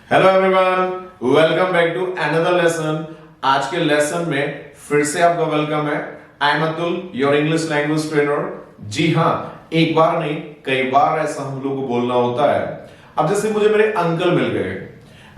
Hello everyone, welcome back to another lesson. आज के lesson में फिर से आपका वेलकम है। I am Atul, your English language trainer. जी हाँ, एक बार नहीं कई बार ऐसा हम लोग को बोलना होता है। अब जैसे मुझे मेरे अंकल मिल गए,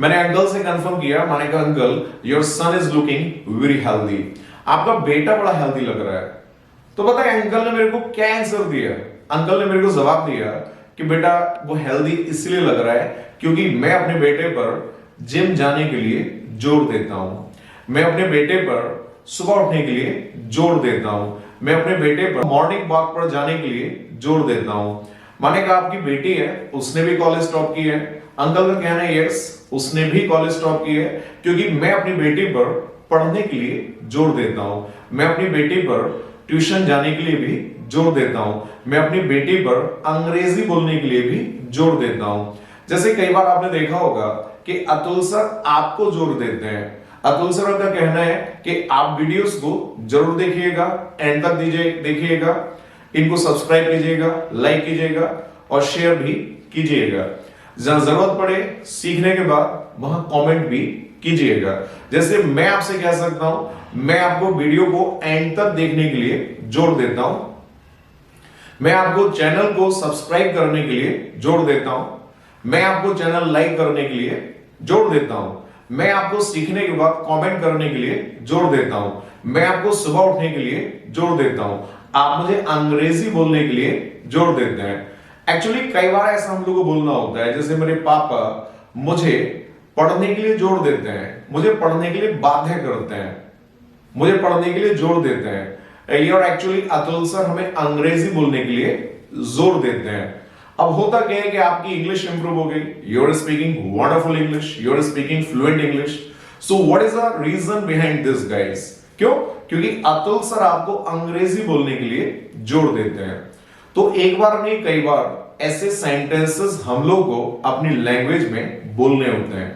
मैंने अंकल से कंफर्म किया, मैंने कहा uncle your son is looking very healthy, आपका बेटा बड़ा हेल्दी लग रहा है। तो पता है अंकल ने मेरे को क्या आंसर दिया? अंकल ने मेरे को जवाब दिया कि बेटा वो हेल्दी इसलिए लग रहा है क्योंकि मैं अपने बेटे पर जिम जाने के लिए जोर देता हूं, मैं अपने बेटे पर सुबह उठने के लिए जोर देता हूं, मैं अपने बेटे पर मॉर्निंग वॉक पर जाने के लिए जोर देता हूं। मैंने कहा आपकी बेटी है, उसने भी कॉलेज टॉप की है। अंकल का कहना है यस, उसने भी कॉलेज टॉप की है क्योंकि मैं अपनी बेटी पर पढ़ने के लिए जोर देता हूं, मैं अपनी बेटी पर ट्यूशन जाने के लिए भी जोर देता हूं, मैं अपनी बेटी पर अंग्रेजी बोलने के लिए भी जोर देता हूं। जैसे कई बार आपने देखा होगा कि अतुल सर आपको जोर देते हैं। अतुल सर का कहना है कि आप वीडियोस को जरूर देखिएगा, एंड तक देखिएगा, इनको सब्सक्राइब कीजिएगा, लाइक कीजिएगा और शेयर भी कीजिएगा। जहां जरूरत पड़े सीखने के बाद वहां कमेंट भी कीजिएगा। जैसे मैं आपसे कह सकता हूं, मैं आपको वीडियो को एंड तक देखने के लिए जोर देता हूं, मैं आपको चैनल को सब्सक्राइब करने के लिए जोर देता हूं, मैं आपको चैनल लाइक करने के लिए जोर देता हूं, मैं आपको सीखने के बाद कमेंट करने के लिए जोर देता हूं, मैं आपको सुबह उठने के लिए जोर देता हूं, आप मुझे अंग्रेजी बोलने के लिए जोर देते हैं। एक्चुअली कई बार ऐसा हम लोग को बोलना होता है, जैसे मेरे पापा मुझे पढ़ने के लिए जोर देते हैं, मुझे पढ़ने के लिए बाध्य करते हैं, मुझे पढ़ने के लिए जोर देते हैं। और एक्चुअली अतुल सर हमें अंग्रेजी बोलने के लिए जोर देते हैं। अब होता क्या है कि आपकी इंग्लिश इंप्रूव हो गई, you are speaking wonderful English, you are speaking fluent English. So what is the reason behind this guys? क्यों? क्योंकि अतुल सर आपको अंग्रेजी बोलने के लिए जोर देते हैं। तो एक बार नहीं कई बार ऐसे सेंटेंसेस हम लोग को अपनी लैंग्वेज में बोलने होते हैं।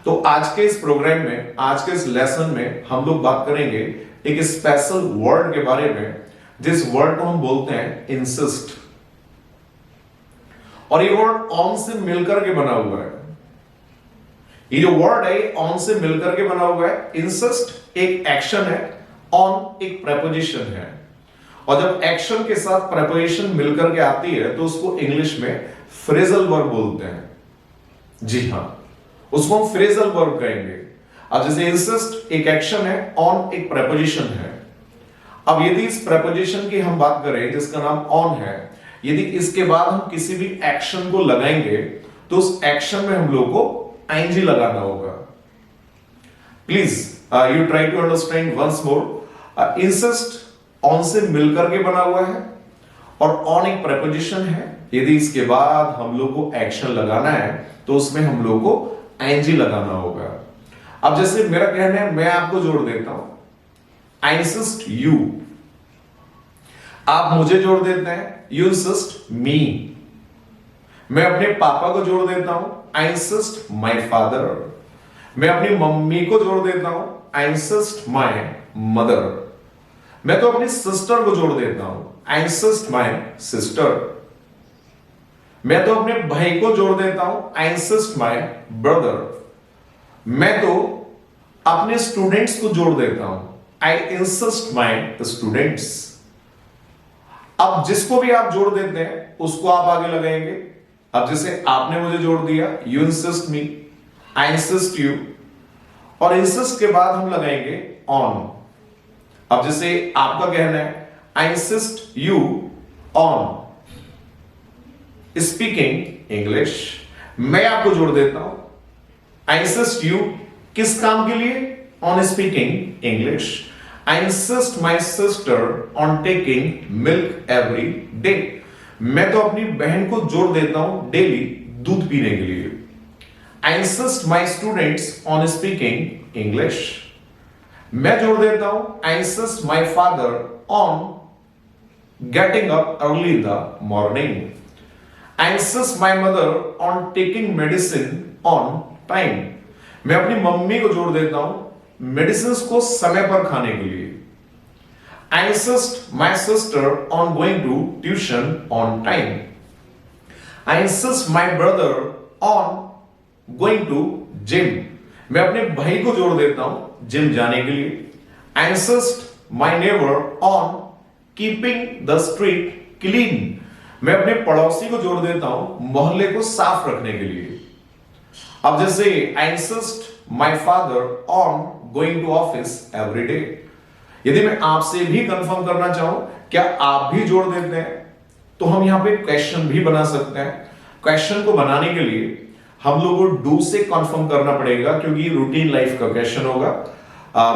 तो आज के इस प्रोग्राम में, आज के इस लेसन में हम लोग बात करेंगे एक स्पेशल वर्ड के बारे में, जिस वर्ड को हम बोलते हैं इंसिस्ट। और ये वर्ड ऑन से मिलकर के बना हुआ है। ये जो वर्ड है ऑन से मिलकर के बना हुआ है। इंसिस्ट एक एक्शन है, ऑन एक प्रेपोजिशन है, और जब एक्शन के साथ प्रेपोजिशन मिलकर के आती है तो उसको इंग्लिश में फ्रेजल वर्ब बोलते हैं। जी हां, उसको हम फ्रेजल वर्ब कहेंगे। अब जैसे इंसिस्ट एक एक्शन है, ऑन एक प्रेपोजिशन है। अब यदि इस प्रेपोजिशन की हम बात करें जिसका नाम ऑन है, यदि इसके बाद हम किसी भी एक्शन को लगाएंगे तो उस एक्शन में हम लोग को आईएनजी लगाना होगा। Please you try to understand once more. Insist on से मिलकर के बना हुआ है और ऑन एक प्रेपोजिशन है। यदि इसके बाद हम लोग को एक्शन लगाना है तो उसमें हम लोग को आईएनजी लगाना होगा। अब जैसे मेरा कहना है, मैं आपको जोड़ देता हूं, आई इंसिस्ट यू। आप मुझे जोड़ देते हैं, यू इंसिस्ट मी। मैं अपने पापा को जोड़ देता हूं, आई इंसिस्ट माई फादर। मैं अपनी मम्मी को जोड़ देता हूं, आई इंसिस्ट माई मदर। मैं तो अपनी सिस्टर को जोड़ देता हूं, आई इंसिस्ट माई सिस्टर। मैं तो अपने भाई को जोड़ देता हूं, आई इंसिस्ट माई ब्रदर। मैं तो अपने स्टूडेंट्स को जोड़ देता हूं, आई इंसिस्ट माई स्टूडेंट्स। अब जिसको भी आप जोड़ देते हैं उसको आप आगे लगाएंगे। अब जैसे आपने मुझे जोड़ दिया, you insist me, I insist you, और इंसिस्ट के बाद हम लगाएंगे ऑन। अब जैसे आपका कहना है, I insist you on speaking English. मैं आपको जोड़ देता हूं, आई इंसिस्ट यू किस काम के लिए? On speaking English. I insist my sister on taking milk every day. मैं तो अपनी बहन को जोड़ देता हूं डेली दूध पीने के लिए। I insist my students on speaking English. मैं जोड़ देता हूं, I insist my father on getting up early in the morning. I insist my mother on taking medicine on time. मैं अपनी मम्मी को जोड़ देता हूं मेडिसिन को समय पर खाने के लिए। I insist my sister on going to tuition on time. I insist my brother on going to gym. मैं अपने भाई को जोड़ देता हूं जिम जाने के लिए। I insist my neighbour on keeping the street clean. मैं अपने पड़ोसी को जोड़ देता हूं मोहल्ले को साफ रखने के लिए। अब जैसे I insist my father on going to office every day. यदि मैं आपसे भी कंफर्म करना चाहूं क्या आप भी जोड़ देते हैं, तो हम यहां पे क्वेश्चन भी बना सकते हैं। क्वेश्चन को बनाने के लिए हम लोग को डू से कंफर्म करना पड़ेगा क्योंकि रूटीन लाइफ का क्वेश्चन होगा।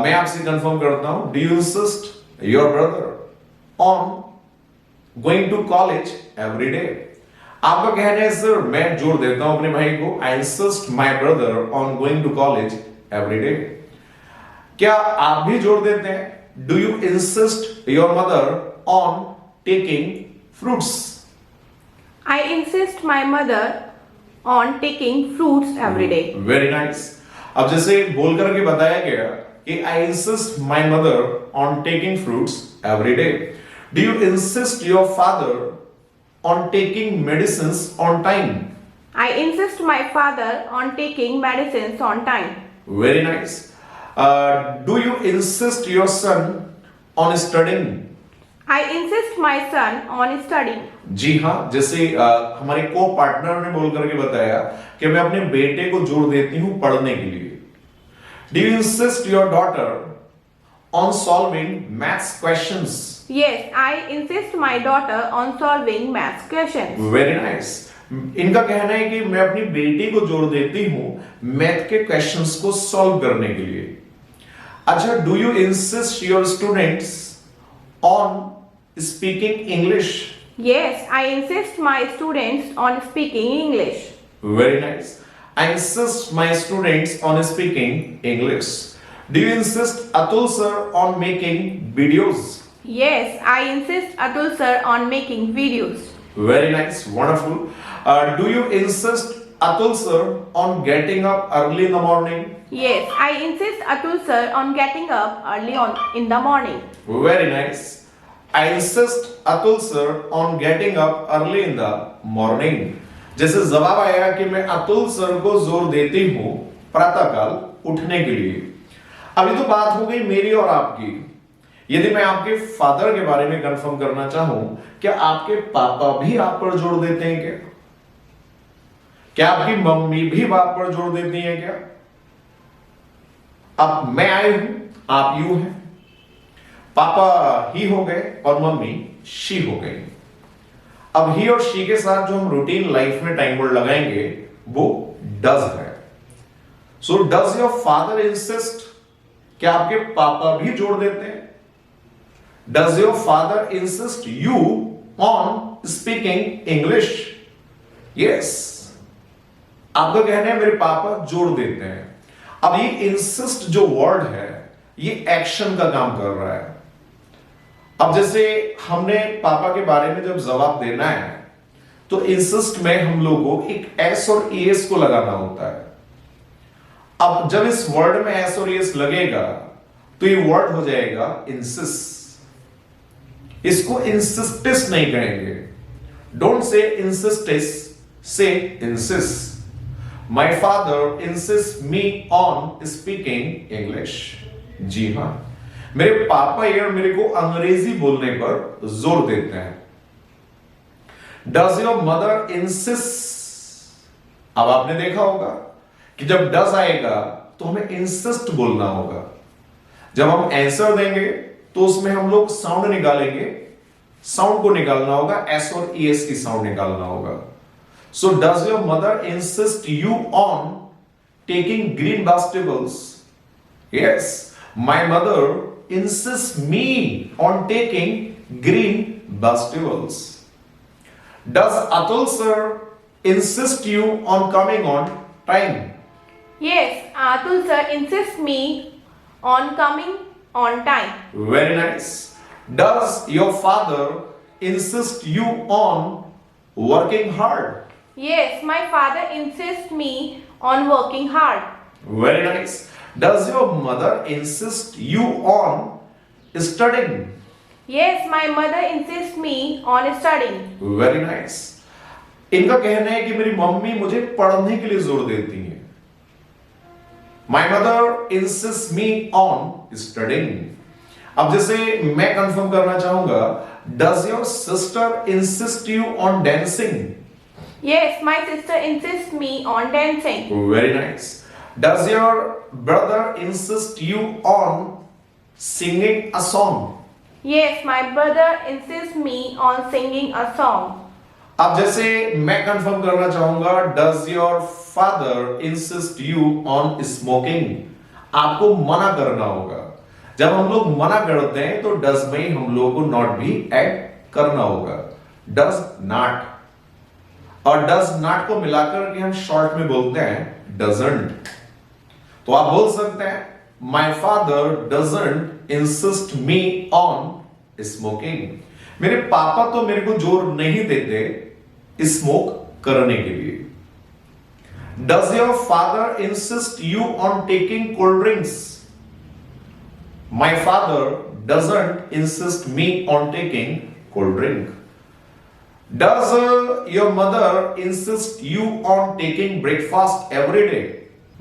मैं आपसे कंफर्म करता हूं, do you insist your brother on going to college every day. आपका कहना है सर मैं जोड़ देता हूं अपने भाई को, I insist my brother on going to college every day. क्या आप भी जोड़ देते हैं, do you insist your mother on taking fruits. I insist my mother on taking fruits every day. Very nice. अब जैसे बोल करके बताया गया कि I insist my mother on taking fruits every day. Do you insist your father on taking medicine on time. I insist my father on taking medicines on time. Very nice. Do you insist your son on studying. I insist my son on studying. जी हाँ, जैसे हमारे को partner ने बोल करके बताया कि मैं अपने बेटे को जोड़ देती हूं पढ़ने के लिए। Do you insist your daughter on solving maths questions. Yes, I insist my daughter on solving maths questions. Very nice. इनका कहना है कि मैं अपनी बेटी को जोड़ देती हूं मैथ के क्वेश्चंस को सॉल्व करने के लिए। अच्छा, do you insist your students on speaking English. Yes, I insist my students on speaking English. Very nice. I insist my students on speaking English. Do you insist Atul sir on making videos? Yes, I insist Atul sir on making videos. Very nice, wonderful. Do you insist Atul sir on getting up early in the morning? Yes, I insist Atul sir on getting up early in the morning. Very nice. I insist Atul sir on getting up early in the morning. जैसे जवाब आया कि मैं Atul sir को जोर देती हूं प्रातःकाल उठने के लिए। अभी तो बात हो गई मेरी और आपकी। यदि मैं आपके फादर के बारे में कंफर्म करना चाहूं, क्या आपके पापा भी आप पर जोर देते हैं क्या? क्या आपकी मम्मी भी बाप पर जोर देती हैं क्या? अब मैं आई हूं, आप यू हैं, पापा ही हो गए और मम्मी शी हो गई। अब ही और शी के साथ जो हम रूटीन लाइफ में टाइम वर्ड लगाएंगे वो डज है। So does your father insist, क्या आपके पापा भी जोड़ देते हैं? Does your father insist you on speaking English? Yes, आपका कहना है मेरे पापा जोड़ देते हैं। अब ये इंसिस्ट जो वर्ड है ये एक्शन का काम कर रहा है। अब जैसे हमने पापा के बारे में जब जवाब देना है तो इंसिस्ट में हम लोगों को एक एस और एस को लगाना होता है। अब जब इस वर्ड में एस और एस लगेगा तो ये वर्ड हो जाएगा इंसिस्ट। इसको इंसिस्टिस नहीं कहेंगे। Don't say insists, say insist. My father insist me on speaking English. जी हां, मेरे पापा यार मेरे को अंग्रेजी बोलने पर जोर देते हैं। Does your mother insist? अब आपने देखा होगा कि जब डज आएगा तो हमें इंसिस्ट बोलना होगा। जब हम आंसर देंगे तो उसमें हम लोग साउंड निकालेंगे, साउंड को निकालना होगा, एस और एस की साउंड निकालना होगा। So does your mother insist you on taking green vegetables? Yes, my mother insists me on taking green vegetables. Does Atul sir insist you on coming on time? Yes, Atul sir insists me on coming on time. Very nice. Does your father insist you on working hard? Yes, my father insists me on working hard. Very nice. Does your mother insist you on studying? Yes, my mother insists me on studying. Very nice. इनका कहना है कि मेरी mummy मुझे पढ़ने के लिए जोर देती है। My mother insist me on studying. अब जैसे मैं कंफर्म करना चाहूंगा, does your sister insist you on dancing? Yes, my sister insists me on dancing. Very nice. Does your brother insist you on singing a song? Yes, my brother insists me on singing a song. अब जैसे मैं confirm करना चाहूंगा, does your father insist you on smoking? आपको मना करना होगा। जब हम लोग मना करते हैं तो डज में हम लोगों को नॉट भी ऐड करना होगा। डज नॉट और डज नॉट को मिलाकर के हम शॉर्ट में बोलते हैं डजंट। तो आप बोल सकते हैं, my father doesn't insist me on smoking. मेरे पापा तो मेरे को जोर नहीं देते स्मोक करने के लिए। Does your father insist you on taking cold drinks? My father doesn't insist me on taking cold drink. Does your mother insist you on taking breakfast every day?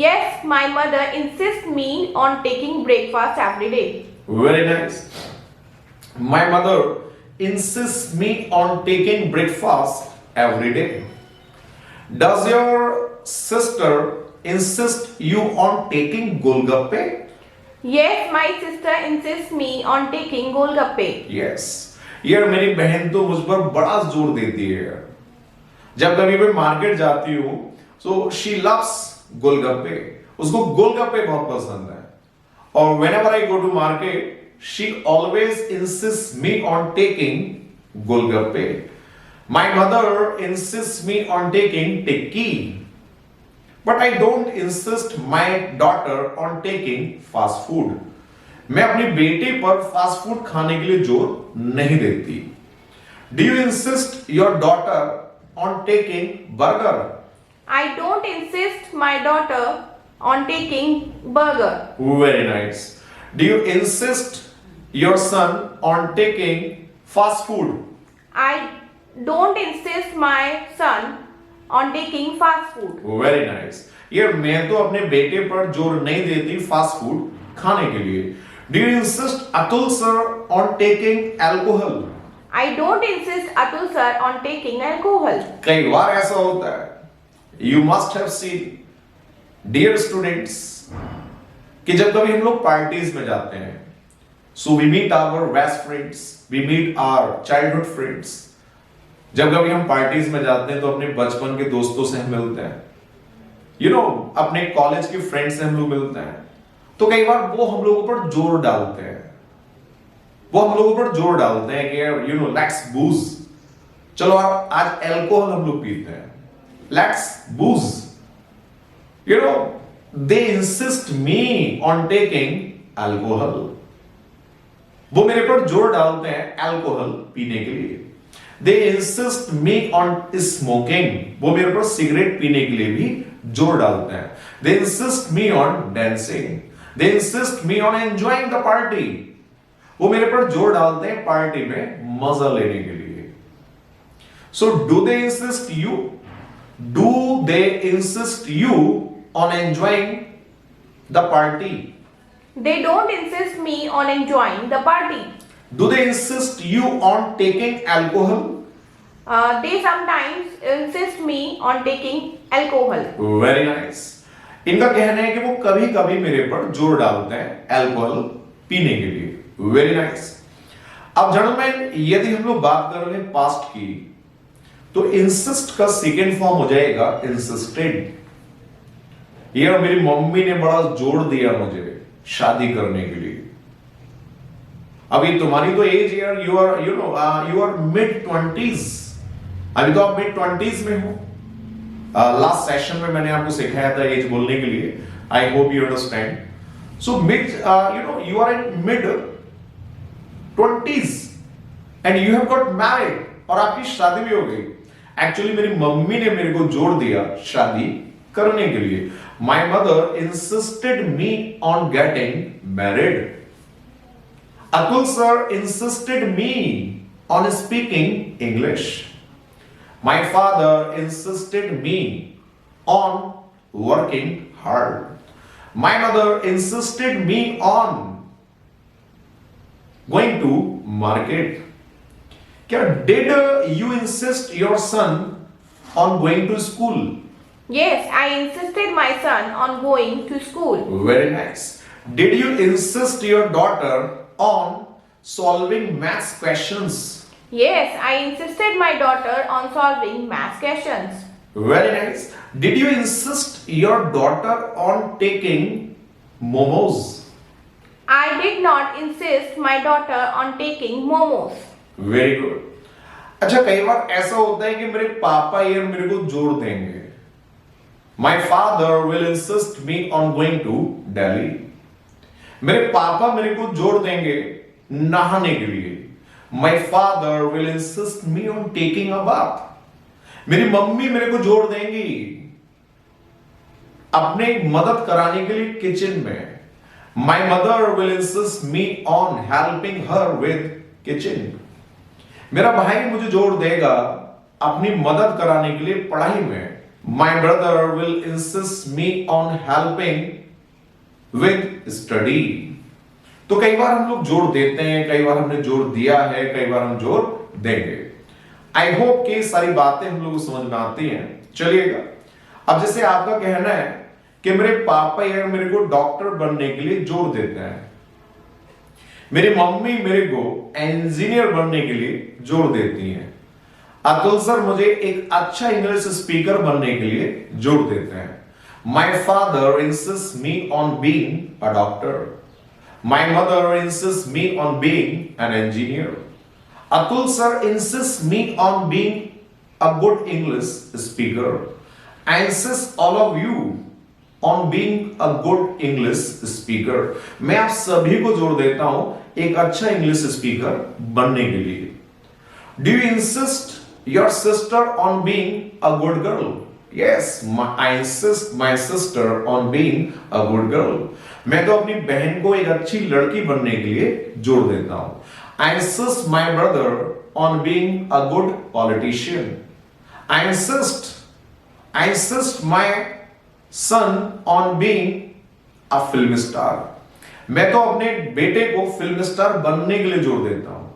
Yes, my mother insists me on taking breakfast every day. Very nice. My mother insists me on taking breakfast every day. Does your sister insist you on taking golgappe? Yes, my sister insists me on taking golgappe. Yes. यार मेरी बहन तो मुझ पर बड़ा जोर देती है यार। जब कभी मैं मार्केट जाती हूँ सो शी लव्स गोलगप्पे। उसको गोलगप्पे बहुत पसंद है और whenever I go to market she always insists me on taking golgappe. My mother insists me on taking tikki, but I don't insist my daughter on taking fast food. मैं अपनी बेटी पर fast food खाने के लिए जोर नहीं देती। Do you insist your daughter on taking burger? I don't insist my daughter on taking burger. Very nice. Do you insist your son on taking fast food? I don't insist my son on taking fast food. Very nice. यार मैं तो अपने बेटे पर जोर नहीं देती fast food खाने के लिए। Do you insist Atul sir on taking alcohol? I don't insist Atul sir on taking alcohol. कई बार ऐसा होता है, you must have seen dear students, कि जब कभी हम लोग पार्टीज में जाते हैं, so we meet our best friends, we meet our childhood friends. जब कभी हम पार्टीज में जाते हैं तो अपने बचपन के दोस्तों से हम मिलते हैं, अपने कॉलेज के फ्रेंड्स से हम लोग मिलते हैं, तो कई बार वो हम लोगों पर जोर डालते हैं, कि लेट्स बूज, चलो आज अल्कोहल हम लोग पीते हैं, let's बूज। They insist me on taking alcohol. वो मेरे पर जोर डालते हैं अल्कोहल पीने के लिए। दे इंसिस्ट मी ऑन स्मोकिंग। वो मेरे पर सिगरेट पीने के लिए भी जोर डालते हैं। They insist me on dancing. They insist me on enjoying the party. वो मेरे पर जोर डालते हैं पार्टी में मजा लेने के लिए। So do they insist you? Do they insist you on enjoying the party? They don't insist me on enjoying the party. Do they insist you on taking alcohol? They sometimes insist me on taking alcohol. Very nice. इनका कहना है कि वो कभी कभी मेरे पर जोर डालते हैं अल्कोहल पीने के लिए। Very nice. अब जेंटलमैन, यदि हम लोग बात कर रहे हैं पास्ट की, तो इंसिस्ट का सेकेंड फॉर्म हो जाएगा इंसिस्टेड। यार मेरी मम्मी ने बड़ा जोर दिया मुझे शादी करने के लिए। अभी तुम्हारी तो एज यार, यू आर मिड-20s। अभी तो आप मिड-20s में हो। लास्ट सेशन में मैंने आपको सिखाया था एज बोलने के लिए। I hope you understand. So mid, you are in मिड-20s and you have got married, और आपकी शादी भी हो गई। एक्चुअली मेरी मम्मी ने मेरे को जोर दिया शादी करने के लिए। My mother insisted me on getting married. Atul sir insisted me on speaking English. My father insisted me on working hard. My mother insisted me on going to market. क्या did you insist your son on going to school? Yes, I insisted my son on going to school. Very nice. Did you insist your daughter on solving maths questions? Yes, I insisted my daughter on solving math questions. Very nice. Did you insist your daughter on taking momos? I did not insist my daughter on taking momos. Very good. अच्छा, कई बार ऐसा होता है कि मेरे पापा यार मेरे को जोर देंगे. My father will insist me on going to Delhi. मेरे पापा मेरे को जोर देंगे नहाने के लिए. My father will insist me on taking a bath. मेरी मम्मी मेरे को जोर देंगी अपने मदद कराने के लिए किचन में. My mother will insist me on helping her with kitchen. मेरा भाई मुझे जोर देगा अपनी मदद कराने के लिए पढ़ाई में. My brother will insist me on helping with study. तो कई बार हम लोग जोर देते हैं, कई बार हमने जोर दिया है, कई बार हम जोर देंगे. आई होप कि सारी बातें हम लोग को समझ में आती हैं. चलिएगा, अब जैसे आपका कहना है कि मेरे पापा यार मेरे को डॉक्टर बनने के लिए जोर देते हैं, मेरी मम्मी मेरे को इंजीनियर बनने के लिए जोर देती हैं, अतुल सर मुझे एक अच्छा इंग्लिश स्पीकर बनने के लिए जोर देते हैं. माई father insist me on being a doctor. My mother insist me on being an engineer. Atul sir insist me on being a good English speaker. I insist all of you on being a good English speaker. मैं आप सभी को जोर देता हूं एक अच्छा English speaker बनने के लिए. Do you insist your sister on being a good girl? Yes, I insist my sister on being a good girl. मैं तो अपनी बहन को एक अच्छी लड़की बनने के लिए जोर देता हूं. I insist my brother on being a good politician. I insist my son on being a film star. मैं तो अपने बेटे को फिल्म स्टार बनने के लिए जोर देता हूं.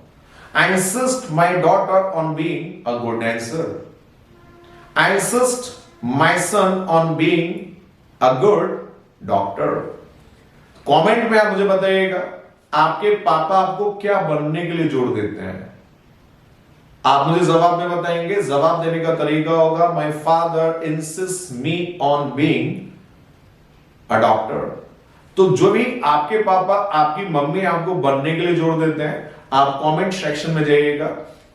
I insist my daughter on being a good dancer. I insist my son on being a good doctor. Comment में आप मुझे बताइएगा आपके पापा आपको क्या बनने के लिए जोर देते हैं. आप मुझे जवाब में बताएंगे. जवाब देने का तरीका होगा माई father insist me on being a doctor. तो जो भी आपके पापा आपकी मम्मी आपको बनने के लिए जोर देते हैं, आप कमेंट सेक्शन में जाइएगा,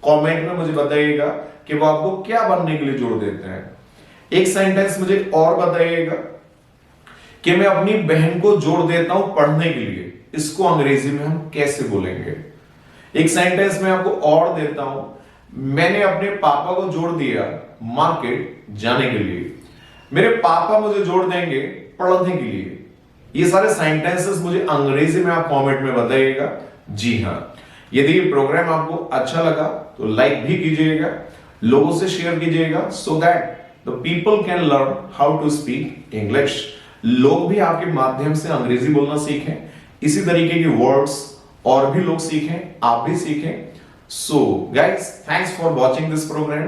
कमेंट में मुझे बताइएगा कि वो आपको क्या बनने के लिए जोर देते हैं. एक सेंटेंस मुझे और बताइएगा कि मैं अपनी बहन को जोर देता हूं पढ़ने के लिए. इसको अंग्रेजी में हम कैसे बोलेंगे. एक सेंटेंस में आपको और देता हूं, मैंने अपने पापा को जोर दिया मार्केट जाने के लिए. मेरे पापा मुझे जोर देंगे पढ़ने के लिए. ये सारे सेंटेंसेस मुझे अंग्रेजी में आप कमेंट में बताइएगा. जी हां, यदि ये प्रोग्राम आपको अच्छा लगा तो लाइक भी कीजिएगा, लोगों से शेयर कीजिएगा, so that the people can learn how to speak English. लोग भी आपके माध्यम से अंग्रेजी बोलना सीखें, इसी तरीके के वर्ड्स और भी लोग सीखें, आप भी सीखें. So guys, thanks for watching this programme.